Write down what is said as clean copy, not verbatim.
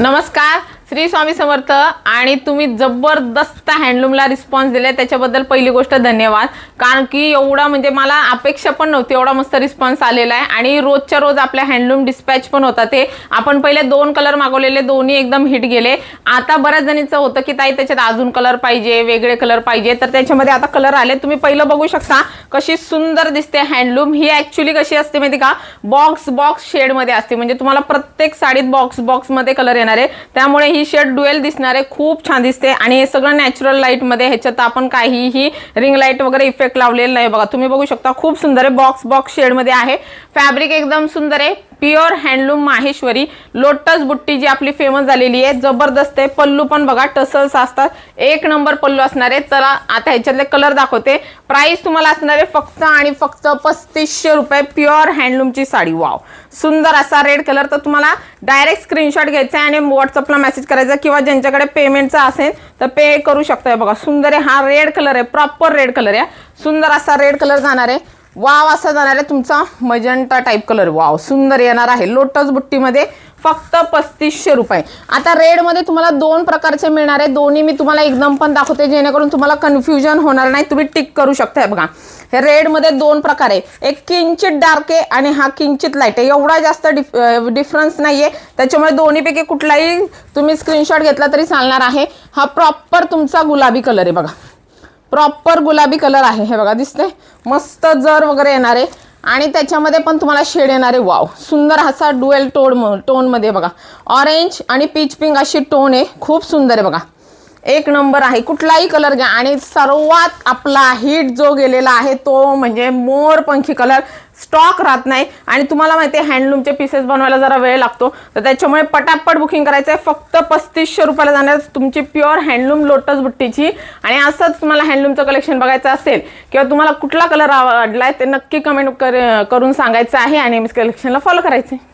नमस्कार, श्री स्वामी समर्थ। आणि तुम्ही जबरदस्त हँडलूमला रिस्पॉन्स दिले त्याच्याबद्दल पहिली गोष्ट धन्यवाद। कारण की एवढा म्हणजे मला अपेक्षा पण नव्हती, एवढा मस्त रिस्पॉन्स आलेला आहे। आणि रोजच्या रोज आपल्या हँडलूम डिस्पॅच पण होता। ते आपण पहिले 2 कलर मागवलेले, दोन्ही एकदम हिट गेले। आता बऱ्याच जणींचं होतं की ताई त्याच्यात अजून कलर पाहिजे, वेगळे कलर पाहिजे, तर त्याच्यामध्ये आता कलर आले। तुम्ही पहिलं बघू शकता कशी सुंदर दिसते हँडलूम। ही ॲक्च्युअली कशी असते माहिती का, बॉक्स शेड मध्ये असते। म्हणजे तुम्हाला प्रत्येक साडीत बॉक्स मध्ये कलर येणार आहे, त्यामुळे ही शेड ड्युएल दिसणार आहे, खूप छान दिसते। आणि हे सगळं नॅचरल लाईट मध्ये, ह्याच्यात आपण काहीही रिंग लाईट वगैरे इफेक्ट लावलेला नाही। बघा तुम्ही बघू शकता, खूप सुंदर आहे, बॉक्स शेड मध्ये आहे। फॅब्रिक एकदम सुंदर आहे, प्युअर हँडलूम माहेश्वरी लोटस बुट्टी जी आपली फेमस झालेली आहे, जबरदस्त आहे। पल्लू पण बघा टसल्स असतात, एक नंबर पल्लू असणार आहे। तर आता ह्याच्यातले कलर दाखवते। प्राइस तुम्हाला असणार आहे फक्त आणि फक्त 3500 रुपये, प्युअर हँडलूमची साडी। वाव, सुंदर असा रेड कलर। तर तुम्हाला डायरेक्ट स्क्रीनशॉट घ्यायचा आहे आणि व्हॉट्सअपला मेसेज करायचा, किंवा ज्यांच्याकडे पेमेंटचा असेल तर पे करू शकता। बघा सुंदर आहे, हा रेड कलर आहे, प्रॉपर रेड कलर आहे। सुंदर असा रेड कलर जाणार आहे, वाव असा जाणार आहे तुमचा मजंटा टाइप कलर। वाव, सुंदर येणार आहे लोटस बुट्टीमध्ये, फक्त 3500 रुपये। आता रेड मध्ये तुम्हाला 2 प्रकारचे मिळणार आहे, दोन्ही मी तुम्हाला एकदम पण दाखवते जेणेकरून तुम्हाला कन्फ्युजन होणार नाही, तुम्ही टिक करू शकता। बघा हे रेड मध्ये 2 प्रकार आहे, एक किंचित डार्क आहे आणि हा किंचित लाईट आहे। एवढा जास्त डिफरन्स नाहीये, त्याच्यामुळे दोन्हीपैकी कुठलाही तुम्ही स्क्रीनशॉट घेतला तरी चालणार आहे। हा प्रॉपर तुमचा गुलाबी कलर आहे, बघा प्रॉपर गुलाबी कलर आहे। हे बघा दिसते, मस्त जर वगैरे येणार आहे आणि त्याच्यामध्ये पण तुम्हाला शेड येणार आहे। वाव, सुंदर असा ड्युएल टोन मध्ये बघा, ऑरेंज आणि पीच पिंक अशी टोन आहे, खूप सुंदर आहे। बघा एक नंबर आहे, कुठलाही कलर घ्या। आणि सर्वात आपला हिट जो गेलेला आहे तो म्हणजे मोरपंखी कलर, स्टॉक राहत नाही। आणि तुम्हाला माहिती आहे हँडलूमचे पीसेस बनवायला जरा वेळ लागतो, तर त्याच्यामुळे पटापट बुकिंग करायचं आहे। फक्त 3500 रुपयाला जाणार तुमची प्युअर हँडलूम लोटस बुट्टीची। आणि असंच तुम्हाला हँडलूमचं कलेक्शन बघायचं असेल किंवा तुम्हाला कुठला कलर आवडलाय ते नक्की कमेंट करून सांगायचं आहे आणि कलेक्शनला फॉलो करायचं आहे।